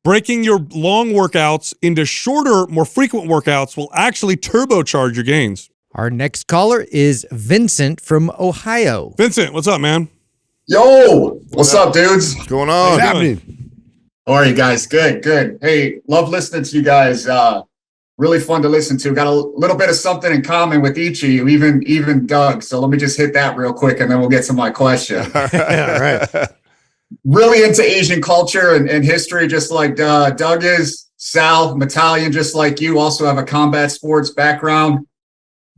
Breaking your long workouts into shorter, more frequent workouts will actually turbocharge your gains. Our next caller is Vincent from Ohio. Vincent, what's up, man? Yo, what's up, dudes? What's going on? What's happening? How are you guys? Good. Hey, love listening to you guys. Really fun to listen to. Got a little bit of something in common with each of you, even Doug. So let me just hit that real quick, and then we'll get to my question. All right. Really into Asian culture and history, just like Doug is. Sal, Italian, just like you. Also have a combat sports background.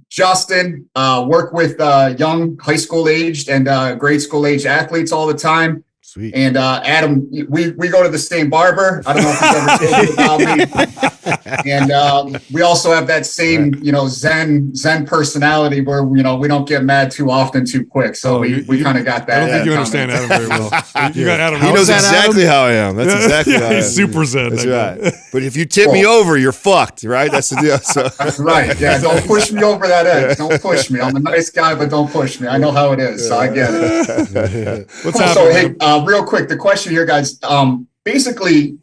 Justin, work with young high school aged and grade school aged athletes all the time. Sweet. And Adam, we go to the same barber. I don't know if you've ever told you about me. And we also have that same, Zen personality where, we don't get mad too often, too quick. So we kind of got that. I don't think you understand Adam very well. You got Adam. He knows exactly how I am. That's exactly how I am. He's super Zen. That's right. But if you tip me over, you're fucked, right? That's the deal. So. That's right. Yeah, don't push me over that edge. Don't push me. I'm a nice guy, but don't push me. I know how it is, so I get it. What's Cool. happening? So, hey, real quick, the question here, guys. Basically,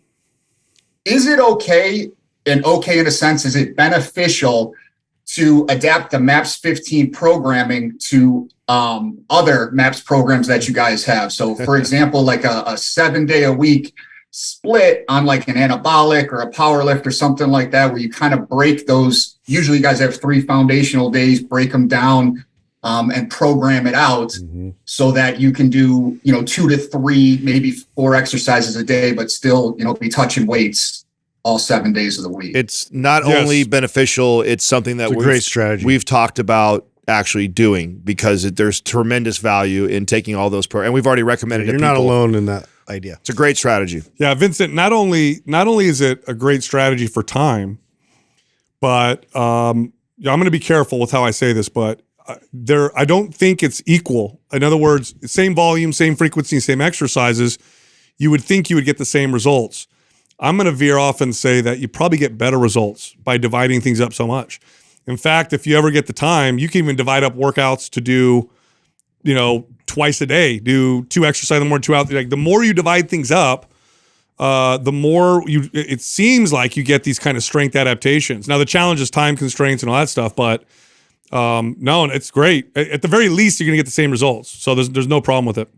is it okay, and okay in a sense, is it beneficial to adapt the MAPS 15 programming to other MAPS programs that you guys have? So, for example, like a 7-day-a-week split on like an anabolic or a power lift or something like that, where you kind of break those. Usually you guys have 3 foundational days, break them down and program it out so that you can do, 2 to 3, maybe 4 exercises a day, but still, be touching weights all 7 days of the week. It's not only beneficial, it's something that It's a great strategy. We've talked about actually doing, because there's tremendous value in taking all those and we've already recommended it. You're not alone in that idea. It's a great strategy. Yeah, Vincent, not only is it a great strategy for time, but I'm going to be careful with how I say this, but I don't think it's equal. In other words, same volume, same frequency, same exercises, you would think you would get the same results. I'm going to veer off and say that you probably get better results by dividing things up so much. In fact, if you ever get the time, you can even divide up workouts to do, twice a day, do 2 exercises in the morning, 2 out. Like the more you divide things up, the more it seems like you get these kind of strength adaptations. Now the challenge is time constraints and all that stuff, but no, it's great. At the very least, you're going to get the same results. So there's no problem with it.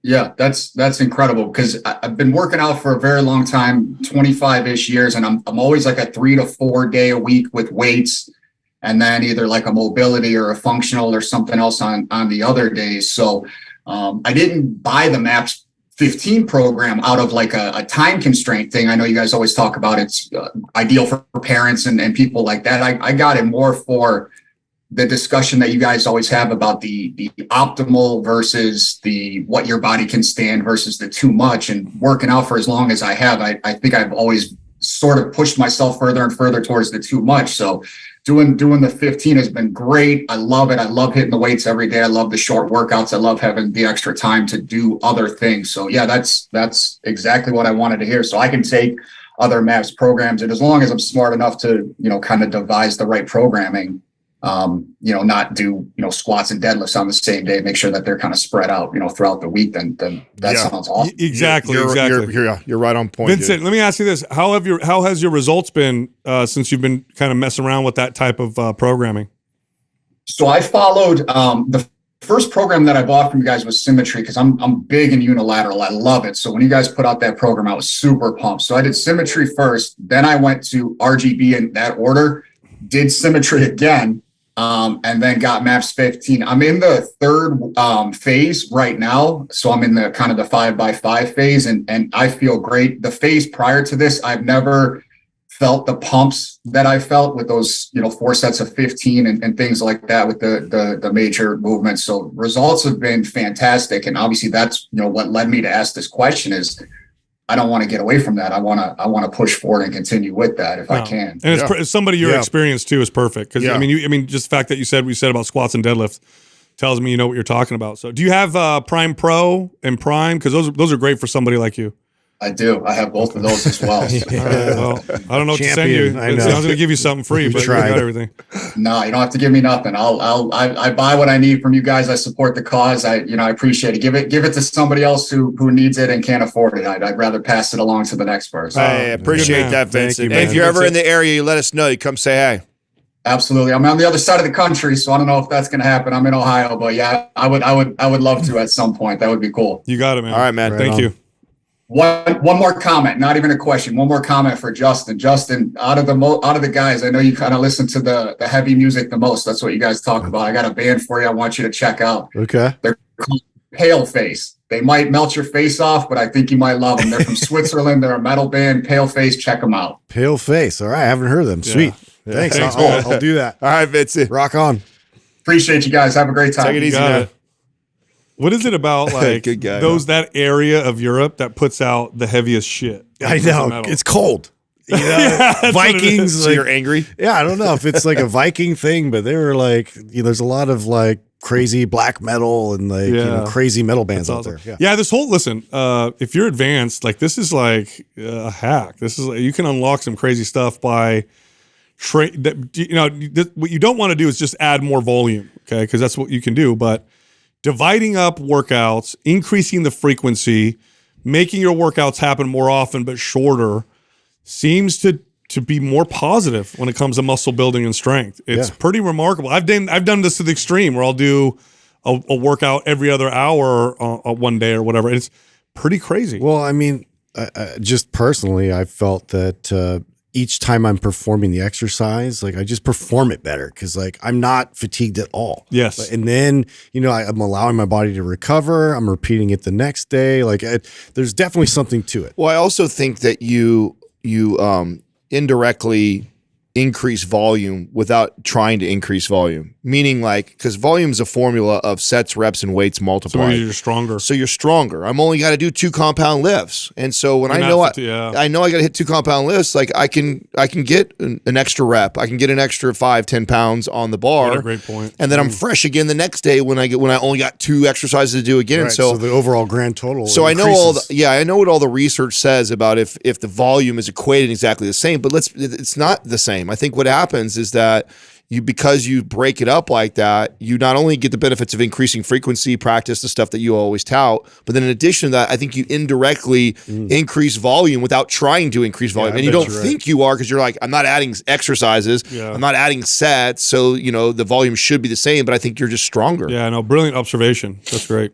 Yeah, that's incredible, because I've been working out for a very long time, 25-ish years, and I'm always like a 3 to 4 day a week with weights, and then either like a mobility or a functional or something else on the other days. So I didn't buy the MAPS 15 program out of like a time constraint thing. I know you guys always talk about it's ideal for parents and people like that. I got it more for the discussion that you guys always have about the optimal versus the what your body can stand versus the too much. And working out for as long as I have, I think I've always sort of pushed myself further and further towards the too much. So doing the 15 has been great. I love it. I love hitting the weights every day. I love the short workouts. I love having the extra time to do other things. So yeah, that's exactly what I wanted to hear. So I can take other MAPS programs, and as long as I'm smart enough to, kind of devise the right programming, not do, squats and deadlifts on the same day, make sure that they're kind of spread out, throughout the week, then that sounds awesome. Exactly. You're right on point, Vincent, let me ask you this. How has your results been since you've been kind of messing around with that type of programming? So I followed the first program that I bought from you guys was Symmetry, because I'm big in unilateral. I love it. So when you guys put out that program, I was super pumped. So I did Symmetry first, then I went to RGB in that order, did Symmetry again, and then got MAPS 15. I'm in the 3rd phase right now. So I'm in the kind of the 5x5 phase, and I feel great. The phase prior to this, I've never felt the pumps that I felt with those, 4 sets of 15 and things like that with the major movements. So results have been fantastic. And obviously that's, what led me to ask this question is, I don't want to get away from that. I want to push forward and continue with that if I can. And it's somebody your experience too is perfect, because just the fact that we said about squats and deadlifts tells me you know what you're talking about. So do you have Prime Pro and Prime? Because those are great for somebody like you. I do. I have both of those as well. All right, well, I don't know what to send you. Champion, I I was know. going to give you something free, We but you tried. got everything. No, you don't have to give me nothing. I buy what I need from you guys. I support the cause. I appreciate it. Give it to somebody else who needs it and can't afford it. I'd rather pass it along to the next person. I appreciate good man. that, Thank Vincent. you, If man. you're ever in the area, you let us know. You come say hey. Absolutely. I'm on the other side of the country, so I don't know if that's going to happen. I'm in Ohio, but yeah, I would love to at some point. That would be cool. You got it, man. All right, man. Right Thank on. you. One more comment, not even a question. One more comment for Justin. Justin, out of the guys, I know you kind of listen to the heavy music the most. That's what you guys talk about. I got a band for you. I want you to check out. Okay. They're called Pale Face. They might melt your face off, but I think you might love them. They're from Switzerland. They're a metal band. Pale Face. Check them out. Pale face. All right. I haven't heard of them. Yeah. Sweet. Yeah. Thanks. Thanks, I'll, man. I'll do that. All right, Vincent. Rock on. Appreciate you guys. Have a great time. Take it easy, Got man. it. What is it about like Good guy, that area of Europe that puts out the heaviest shit? I know. Metal? It's cold. You know, that's what it Vikings. is. So Like, you're angry? yeah, I don't know if it's like a Viking thing, but they were like, there's a lot of like crazy black metal and like Yeah. crazy metal bands That's out awesome. there. Yeah. Yeah, this whole listen. If you're advanced, like this is like a hack. This is you can unlock some crazy stuff by what you don't want to do is just add more volume, okay? Because that's what you can do. But dividing up workouts, increasing the frequency, making your workouts happen more often but shorter, seems to be more positive when it comes to muscle building and strength. It's Yeah. pretty remarkable. I've done this to the extreme where I'll do a workout every other hour one day or whatever. It's pretty crazy. Well, I mean, just personally, I felt that each time I'm performing the exercise, like I just perform it better because like I'm not fatigued at all. Yes. And then, I'm allowing my body to recover. I'm repeating it the next day. Like there's definitely something to it. Well, I also think that you indirectly increase volume without trying to increase volume. Meaning like, because volume is a formula of sets, reps, and weights So multiplied. maybe you're stronger. So you're stronger. I'm only got to do 2 compound lifts, and so when You're I not know yeah. I know I got to hit 2 compound lifts, like I can get an extra rep. I can get an extra 5-10 pounds on the bar, Yeah, great point. and then I'm fresh again the next day when I only got 2 exercises to do again. Right, so the overall grand total. So I know all increases. I know what all the research says about if the volume is equated exactly the same, but it's not the same. I think what happens is that because you break it up like that, you not only get the benefits of increasing frequency, practice, the stuff that you always tout, but then in addition to that, I think you indirectly increase volume without trying to increase volume. I And you bet don't you're think you are because you're like, I'm not adding exercises, Yeah. I'm not adding sets, so the volume should be the same, but I think you're just stronger. Yeah, no, brilliant observation. That's great.